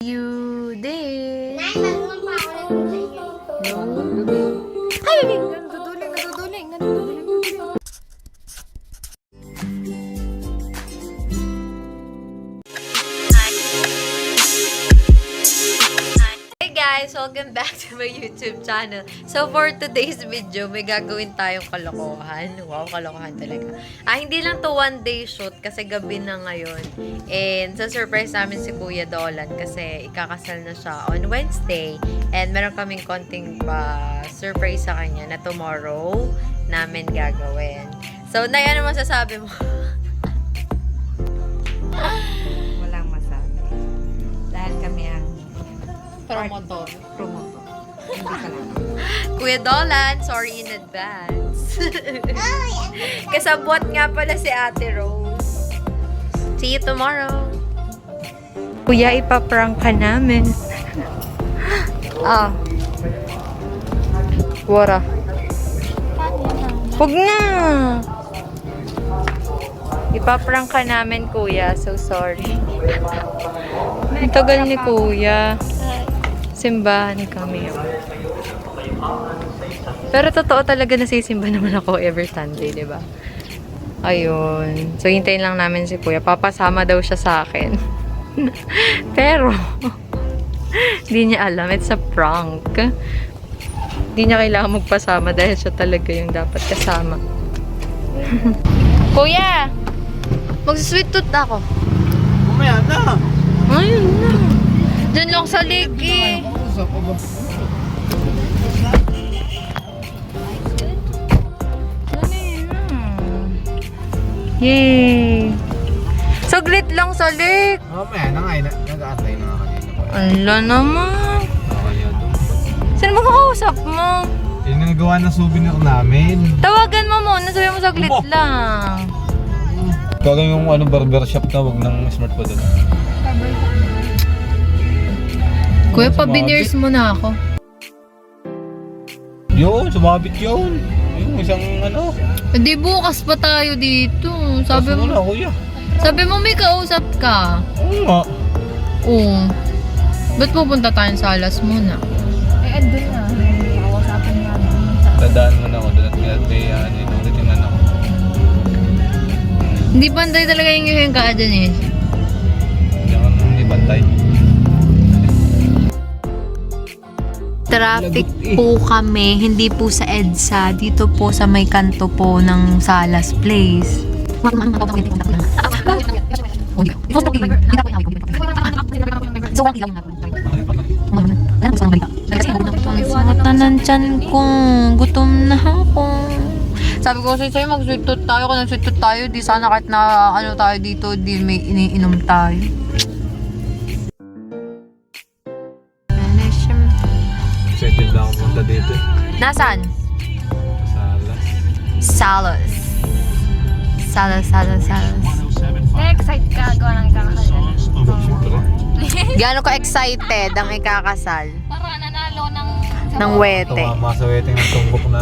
You did. Nay, marunong pa ako nag-video. Ay, naduduling. Hey guys! Welcome back to my YouTube channel. So for today's video, may gagawin tayong kalokohan. Wow, kalokohan talaga. Hindi lang to one day shoot kasi gabi na ngayon. And sa surprise namin si Kuya Dolan kasi ikakasal na siya on Wednesday. And meron kaming konting surprise sa kanya na tomorrow namin gagawin. So, Nay, ano masasabi mo? Walang masabi. Dahil kami ang Promotor. Hindi ka lang. Kuya Dolan, sorry in advance. Kasabwat nga pala si Ate Rose. See you tomorrow. Kuya, ipaprank ka namin. Wara. Huwag na. Ipaprank ka namin, Kuya. So sorry. Ang tagal ni Kuya. Simbahan kami. Pero totoo talaga nasisimba naman ako every Sunday, di ba? Ayun. So, hintayin lang namin si Kuya. Papasama daw siya sa akin. Pero, hindi niya alam. It's a prank. Hindi niya kailangan magpasama dahil siya talaga yung dapat kasama. Kuya! Mag-sweet tooth ako. Mamaya na. Ayun na. Diyan lang sa lake eh. Yay! Saglit lang sa lake. Mamaya na nga. Nag-aantay na nga kanina pa. Ala naman. Kaya doon. Sino makakausap mo? Yung nagawa ng souvenir namin. Tawagan mo muna. Sabi mo saglit Opo. lang. Kagawin yung barbershop na wag ng smart pa doon. Kuya, Sumabit. pa-veneers mo na ako. Yun, sumabit yun. Yung isang ano. Hindi, bukas pa tayo dito. Sabi Kaso mo, na, kuya. sabi mo may kausap ka. Oo nga. Oo. Ba't pupunta tayong salas muna? Andun na. Nakawasapin nga namin. Dadaan mo na ako doon at inulitin ako. Hindi bantay talaga yung ka dyan eh. Hindi ako hindi bantay. Traffic po kami, hindi po sa EDSA. Dito po sa may kanto po ng Salas Place. Tanan tiyan ko. Gutom na ako. Sabi ko kasi sa'yo, mag-sweet tooth tayo. Kung nag-sweet tooth tayo, di sana kahit na ano tayo dito, di may iniinom tayo. Excited na ako punta dito. Nasaan? Salas. Salas. Na-excite ka gawa ng ikakasal. Siyempre. Gaano ka excited ang ikakasal Para nanalo ng wete? Tumama sa wedding ng tumbok na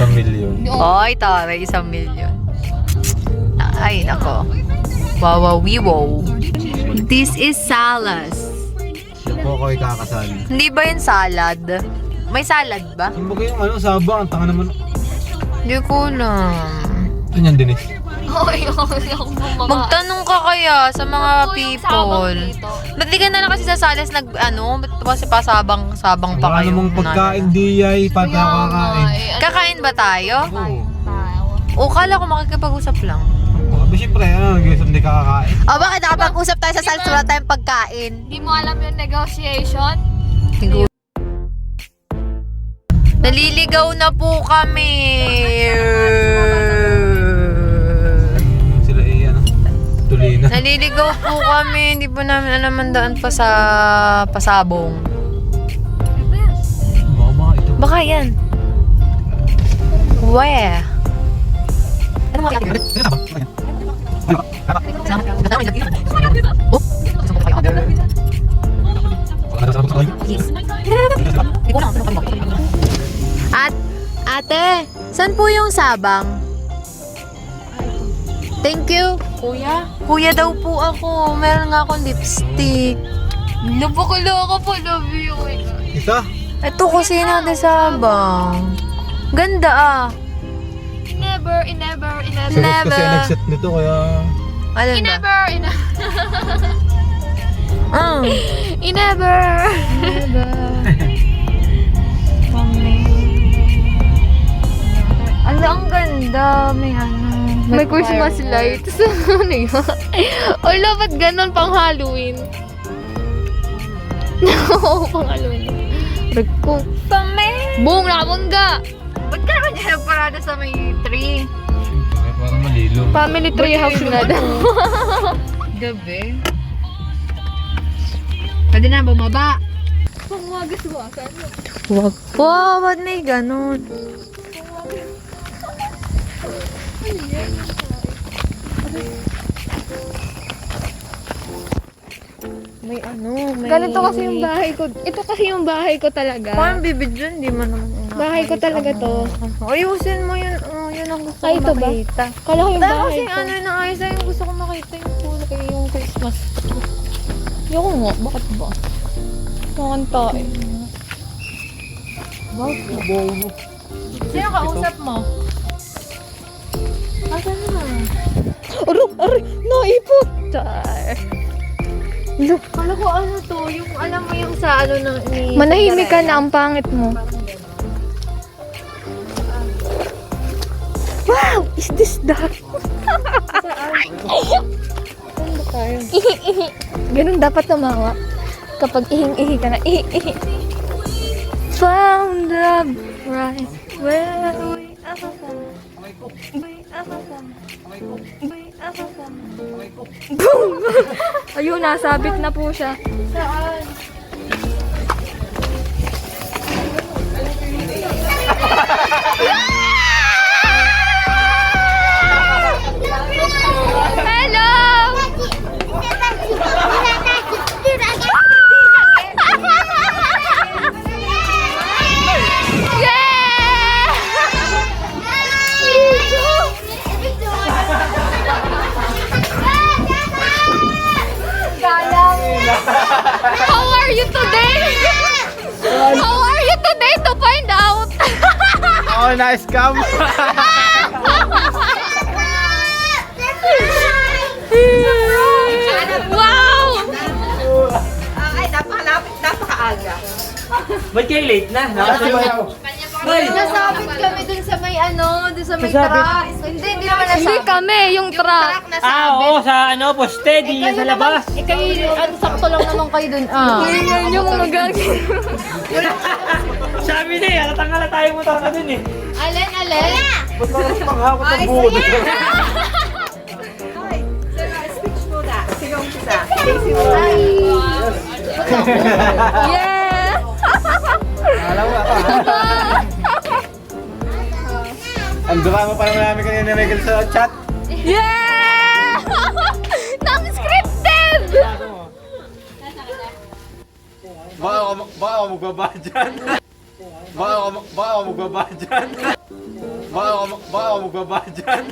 1,000,000. Oy, taray, 1,000,000. Ay, nako. Wow. This is Salas. Siya po ako ikakasal. Hindi ba yun salad? May salad ba? Kumbaga yung ano, sabang, ang tanga naman. Hindi ko alam. Ito niyan, Denise. Hoy, ako bumaba. Magtanong ka kaya sa mga Ano yung sabang people. dito? Ba't di ka na lang kasi sa Salas ba't kasi pasabang pa Ang kayo? ano mong pagkain, di ay pati ako kakain. Kakain ba tayo? Oo. O, kala ko makikipag-usap lang. Abi, siyempre, nag-iisip hindi kakakain. O, bakit nakapag-usap tayo sa Salas wala tayong pagkain? Hindi mo alam yung negotiation? Siguro. Naliligaw na po kami. Sila ano, tuloy na. Naliligaw po kami. Hindi po namin alam ang daan pa sa pasabong. Baka ito. Baka yan. Where? Ano mo Ate, saan po yung sabang? Thank you. Kuya? Kuya daw po ako. Meron nga akong lipstick. Lupok-loko po, love you. Isa? Ito kusina de Sabang. Ganda ah. Never. Serious kasi ang nag-set nito kaya... Alin ba? Never. Ano, ang ganda. May ano. May Christmas lights. Ano yun? Ala, ba't ganon pang Halloween? Oo, pang Halloween. Ragko. Boom, nakabangga. Ba't ka naman dyan parada sa may tree? Siyempre, parang malilo. Family tree house nga daw. Gabi. Pwede na bumaba. Pangwagas-wasan. Wag po. Ba't may ganon? May ano, may... Ganito kasi yung bahay ko. Ito kasi yung bahay ko talaga. Parang bibig dyan, di man naman. Bahay ko talaga to. Ayusin mo yun. Oh, yun ang gusto Ay, ko ito ba? makita. Kala ko yung Dahil bahay kasi ko. ano yung naayos na yung gusto ko makita yung kulay, yung Christmas. Yung nga, bakit ba? Nakanta eh. Sino kausap mo? Asan na? Aray, naipot! Look, kala ko ano to, yung alam mo yung sa ano ng ni... Manahimik ka na, ang pangit mo. Wow! Is this dark? Ihi-ihi. Ganun dapat tumawa. Kapag ihing-ihi ka na, ihi-ihi. Found love right where we are from. We are from. We are from. Boom! Ayun, nasabit na po siya. Saan? How are you today? How are you today to find out? Oh, nice cam! Wow! Ay, napaka-aga. Ba't kayo late na? Nakasabay ako. Nasabit kami dun sa may ano, dun sa may truck. Hindi naman Hindi nasabit. kami, yung truck. Oo, sa ano, poste, di sa labas. Kayo, ano, sakto lang naman kayo dun. Yan yung magagi. Sabi na eh, alatang-ala tayo mo tayo dun eh. Alin? Ba't parang manghakot ng buho dito? Hoy, speech muna. Sino ang isa? Daisy mo. Yeah! Alam mo ang drama pa naman namin kanina ni Michael sa chat. Yeah! Non-scripted! Baka ako magbaba dyan. Baka ako magbaba dyan. Baka ako magbaba dyan.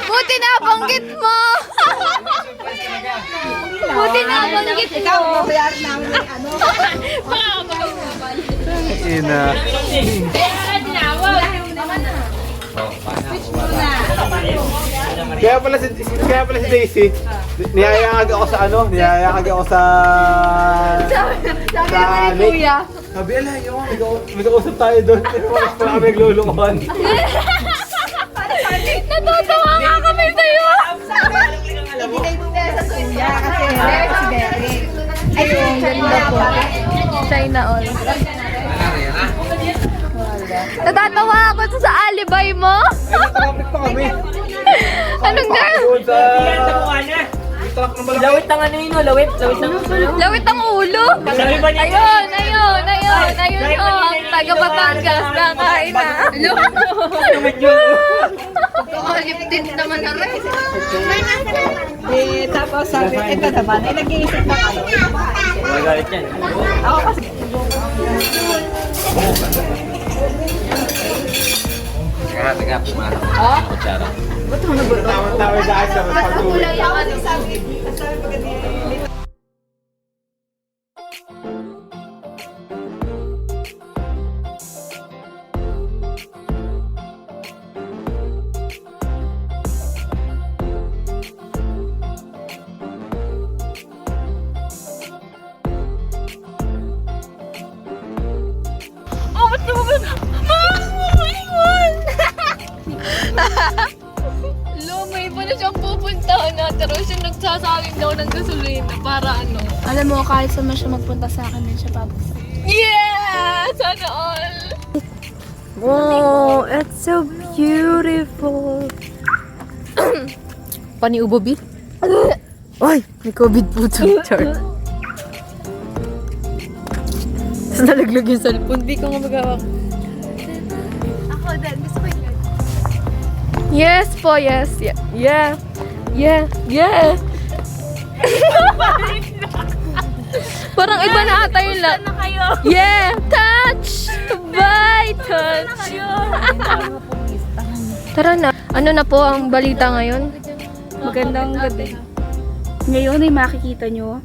Buti na banggit mo! Buti na banggit mo! Ikaw, babayaran namin ng ano. Ina. Kaya pala si Daisy, niyayakag ako sa ano, niyayakag ako sa... Sabi naman ni Kuya. Sabi, ala, yung mag-uusap tayo doon. Wala kami naglulukuhan. Natutuwa nga kami sa'yo! Ibigay mo na sa Kuya kasi si Derek. Ayun, ganda po. China all. Natatawa ako sa alibay mo? Ay, natraffic pa kami. Anong ga? Doon sa... Sa mukha na. Yung truck ng malaki. Lawit ang ano yun, no? Lawit ang Lawit ang ulo? Sabi ba niya? Ayun! Oh, ang taga Batangas na kain na. Lawit yun. Lip-tint naman na rin. Eh, tapos sabi, ito naman, ay nag-iisip na ano. Magalit yan. Ako kasi, Teka, pumarap. Kutsara. Tawag-tawag sa akin sa pagtulog. sabi pagdating Lo, may iba na siyang pupuntahan na. Pero siya nagsasawing daw ng gasolina para ano. Alam mo, kahit saan man siya magpunta sa akin, din siya babagsak. Yeah! Sana all! Wow, it's so beautiful. Pani ubobi? Ay, may COVID po to. Char. Tapos nalaglag yung cellphone. Di ko nga magawa. Ako din, gusto ko yun. Yes po, yes. Yeah. Yeah. Yeah. Yeah. Parang iba na ata yung Saan na kayo? Yeah! Touch! Bye! Touch! Tara na. Ano na po ang balita ngayon? Magandang gabi. Ngayon ay makikita nyo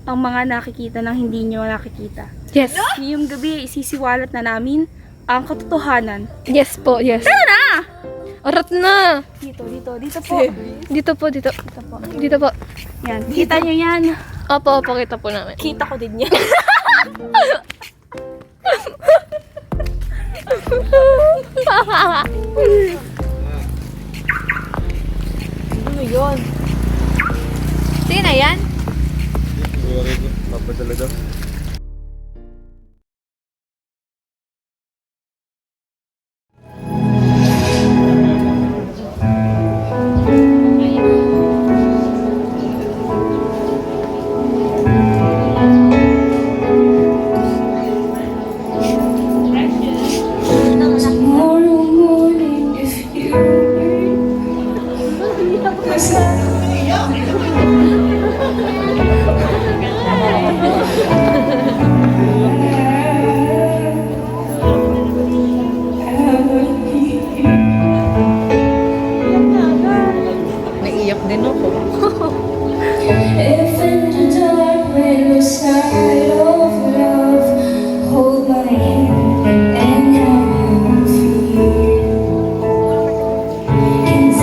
ang mga nakikita ng hindi nyo nakikita. Yes. Ngayong gabi, isisiwalat na namin ang katotohanan. Yes po, yes. Tara na! Orat na! Dito po. Dito po, dito. Dito po. Dito po. Yan, kita nyo yan. Opo, opo, kita po namin. Kita ko din yan. Sige na yan. Papa talaga. Naiiyak din ako. If in the dark when the side of love, hold my hand and help me feel. 'Cause I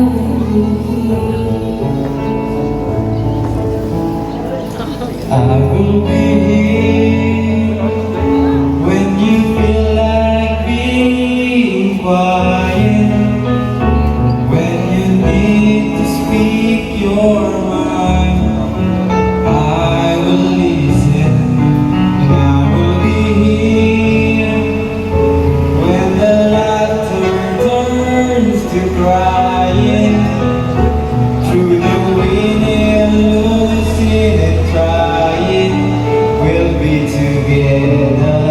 will be here. I will be here when you feel like being quiet, when you need to speak your mind. I will listen and I will be here when the laughter turns to crying. Through the winning, losing and trying, we'll be together.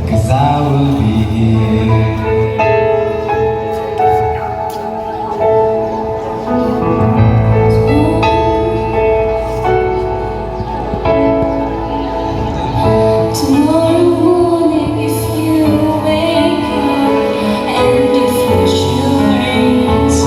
'Cause I will be here. Tomorrow morning, if you wake up and if your insurance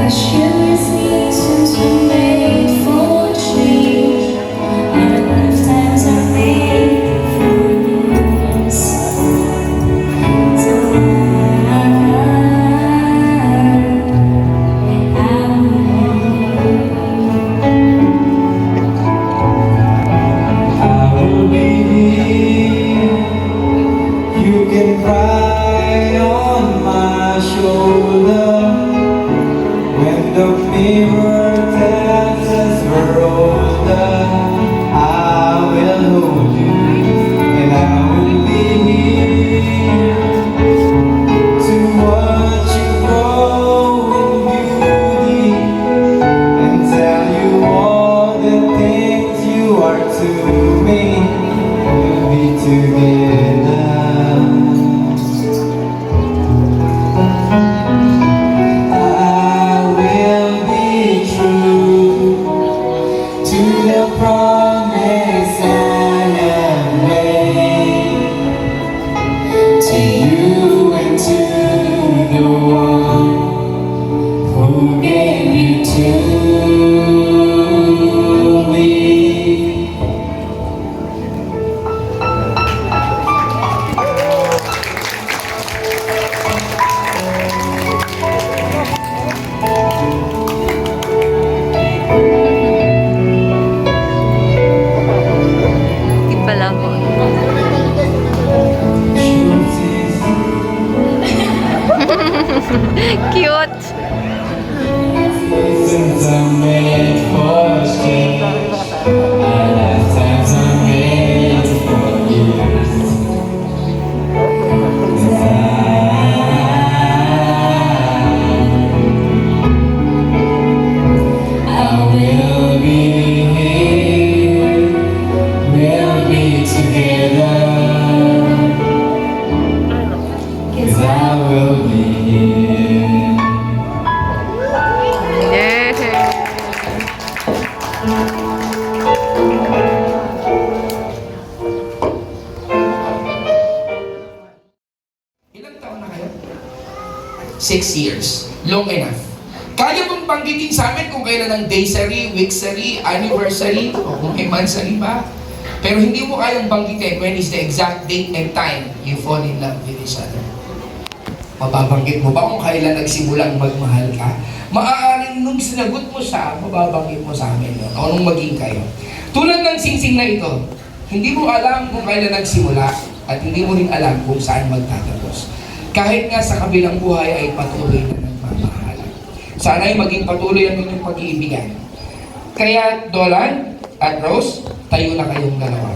I share seasons were made for change. Our lifetimes are made for years. So I will be here. You can cry on my shoulder when the mirror tells us we're older. I will hold you and I will be here to watch you grow in beauty and tell you all the things you are to me. We'll be together. I will be true to the promise I have made to you and to the one who gave you to me. Cute. Seasons are made for change, and lifetimes are made for years. 'Cause I will be here, we'll be together. 'Cause I will be here. Yeah. Ilang taon na kayo? 6 years. Long enough. Kaya mong banggitin sa amin kung kailan ang daysary, weeksary, anniversary, o kung may monthsary ba? Pero hindi mo kayang banggitin when is the exact date and time you fall in love with each other. Mababanggit mo ba kung kailan nagsimulang magmahal ka? Maaaring nung sinagot mo siya, mababanggit mo sa amin yun. O nung maging kayo. Tulad ng singsing na ito, hindi mo alam kung kailan nagsimula at hindi mo rin alam kung saan magtatapos. Kahit nga sa kabilang buhay ay patuloy na nagmamahalan. Sana ay maging patuloy ang inyong pag-iibigan. Kaya Dolan at Rose, tayo na kayong dalawa.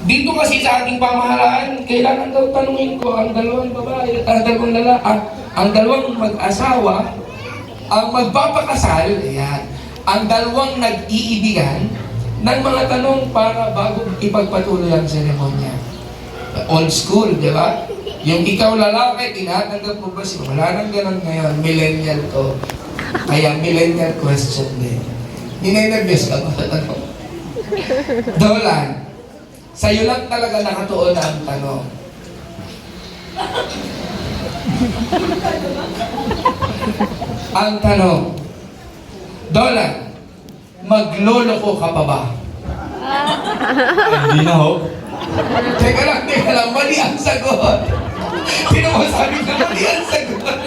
Dito kasi sa ating pamahalaan, kailangan daw tanungin ko ang dalawang babae at ang dalawang lalaki, ang dalawang mag-asawa, ang magpapakasal, ayan, ang dalawang nag-iibigan ng mga tanong para bago ipagpatuloy ang seremonya. Old school, di ba? Yung ikaw lalaki, tinatanggap mo ba siya? Wala nang ganun ngayon, millennial to. Kaya millennial question din. Ninay-nervous ka ba sa tanong? Dolan, sa'yo lang talaga nakatuon na ang tanong. Ang tanong, Dolan, magloloko ka pa ba? Hindi na ho. Teka lang, mali ang sagot. Sino mo sabi na mali ang sagot?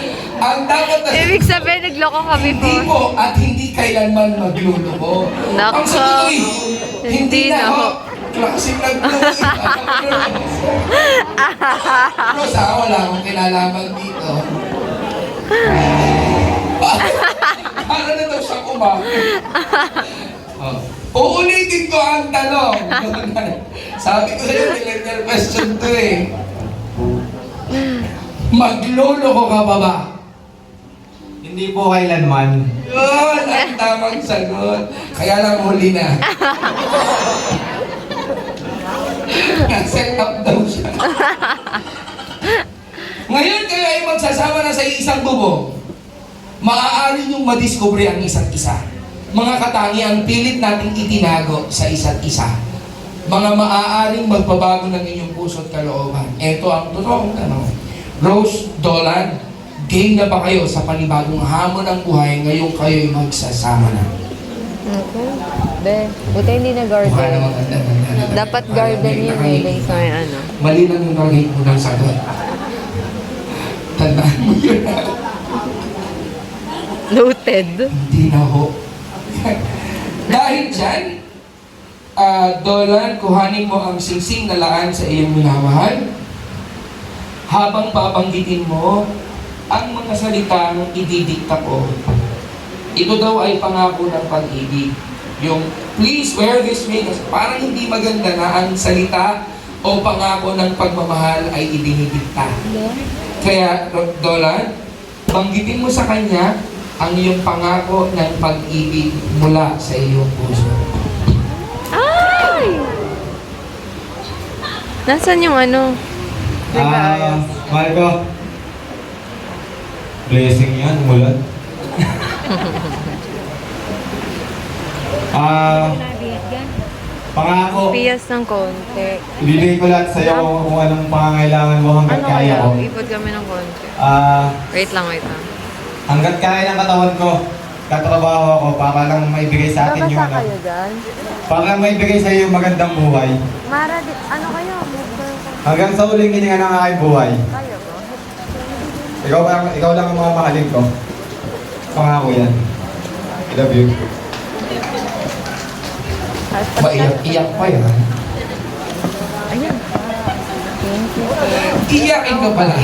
Ang dapat na Ibig sabihin, nagloko ka hindi before. mo at hindi kailanman magluloko. Nako. Ang sagot ay, Hindi na ho. Klaseng nagluloko. Rosa, wala akong kinalaman dito. Para na daw siyang umakit. Oh. Uulitin ko ang tanong. Sabi ko sa'yo, millennial question to eh. Magloloko ka pa ba? Hindi po kailanman. Yun, ang tamang sagot. Kaya lang huli na. Nag-set up daw siya. Ngayon kayo ay magsasama na sa isang bubong. Maaari niyong madiskubre ang isa't isa. Mga katangiang pilit nating itinago sa isa't isa. Mga maaaring magpabago ng inyong puso at kalooban. Ito ang totoong tanong. Rose, Dolan, game na ba kayo sa panibagong hamon ng buhay ngayong kayo'y magsasama na? Be, buti hindi na Mukha garden. namang ganda. Dapat garden yun eh, like sa ano. Mali lang yung naging mo ng sagot. Tandaan mo yun. Noted. Hindi na ho. Dahil dyan, Dolan, kuhanin mo ang singsing na laan sa iyong minamahal. Habang babanggitin mo ang mga salitang ididikta ko. Ito daw ay pangako ng pag-ibig. Yung, please wear this ring. Parang hindi maganda na ang salita o pangako ng pagmamahal ay idinidikta. Kaya, Dolan, banggitin mo sa kanya ang iyong pangako ng pag-ibig mula sa iyong puso. Ay! Nasaan yung ano? Mahal ko. Blessing yan, mulan. Pangako. Piyas ng konti. Ibibigay ko lahat sa'yo kung anong pangangailangan mo hanggat Ano kaya kaya? ko. Ipod kami ng konti. Wait lang. Hanggat kaya ng katawan ko, katrabaho ako para lang maibigay sa atin yung Babasa ano. kayo dyan? Para lang maibigay sa iyo yung magandang buhay. Mara, ano kayo? Hanggang sa uling hininga ng aking buhay. Kayo ko? Ikaw lang ang mga mahalin ko. Pangako yan. I love you. Maiyak-iyak pa yan. Ayan. Thank you. Iyakin ka pala.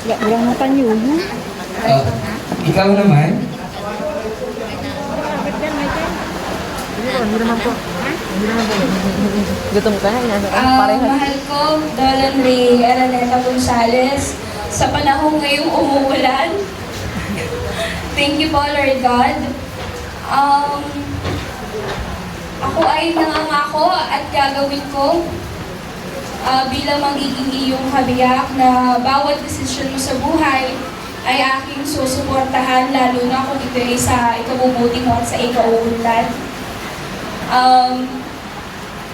Walang matanyuyo. Ikaw naman? Gutom ka na, parehas. Mahal ko, Dolan Ray Araneta Gonzales, sa panahong ngayong umuulan. Thank you po, Lord God. Ako ay nangangako at gagawin ko bilang magiging iyong kabiyak na bawat desisyon mo sa buhay ay aking susuportahan, lalo na kung ito ay sa ikabubuti mo at sa ikauunlad.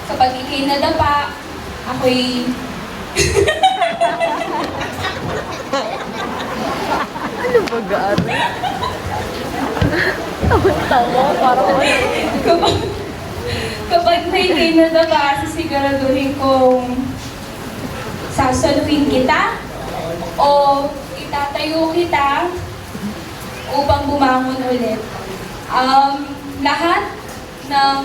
Kapag ikay nadapa, ako'y... Ano ba gari? Tawa, parang Kapag may ikay nadapa, sisiguraduhin kong sasaluhin kita o itatayo kita upang bumangon ulit. Lahat ng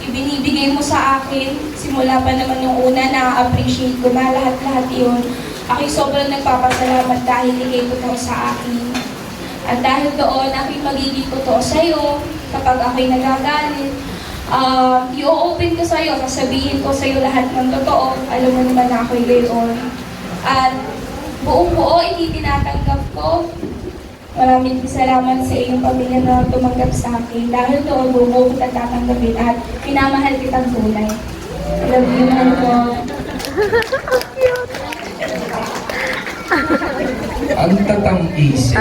ibinibigay mo sa akin, simula pa naman yung una, na-appreciate ko na lahat-lahat yun. Ako'y sobrang nagpapasalamat dahil ikay totoo sa akin. At dahil doon, ako'y magiging totoo sa'yo kapag ako'y nagagalit. I-open ko sa'yo, sasabihin ko sa'yo lahat ng totoo. Alam mo naman na ako'y gayon. At buong-buo, ititinatanggap ko. Maraming salamat sa iyong pamilya na tumanggap sa akin. Dahil doon, buo kita tatanggapin at pinamahal kitang tunay. I love you, mahal ko. Ang tatamis.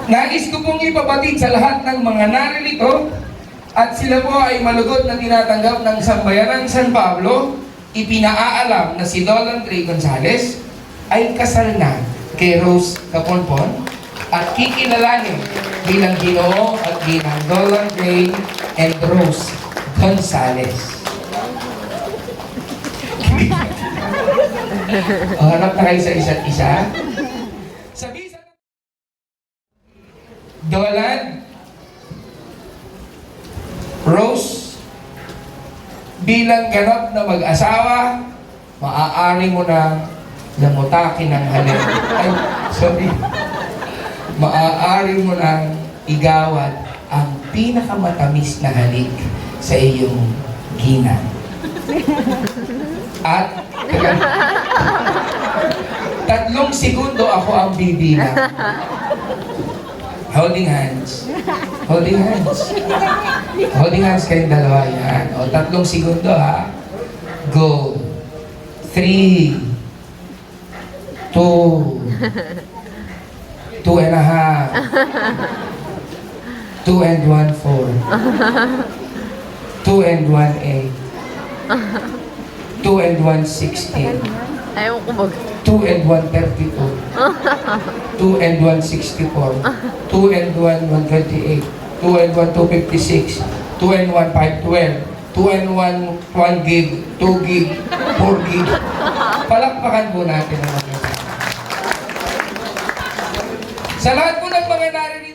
Nais ko pong ipabatid sa lahat ng mga naririto at sila po ay malugod na tinatanggap ng Sambayanang San Pablo. Ipinaaalam na si Dolan Ray Gonzales ay kasal na kay Rose Caponpon at kikilalanin bilang Ginoo at ginang Dolan Ray and Rose Gonzales. Hanap na kayo sa isa't isa. Sabi sa Dolan, Rose, bilang ganap na mag-asawa, maaari mo na lamutakin ang halik. Ay, sorry. Maaari mo nang igawad ang pinakamatamis na halik sa iyong ginang. At 3 segundo ako ang bibilang. Holding hands. Holding hands. Holding hands kayong dalawa yan. O, 3 segundo ha. Go. 3, 2, 2 and a half, 2 and 1, 4, 2 and 1, 8, 2 and 1, 16, Ayaw ko mag... 2 and 1, 32, 2 and 1, 64, 2 and 1, 128, 2 and 1, 256, 2 and 1, 512, 2 and 1, 1 gig, 2 gig, 4 gig. Palakpakan po natin ang mga sa lahat po ng mga narinig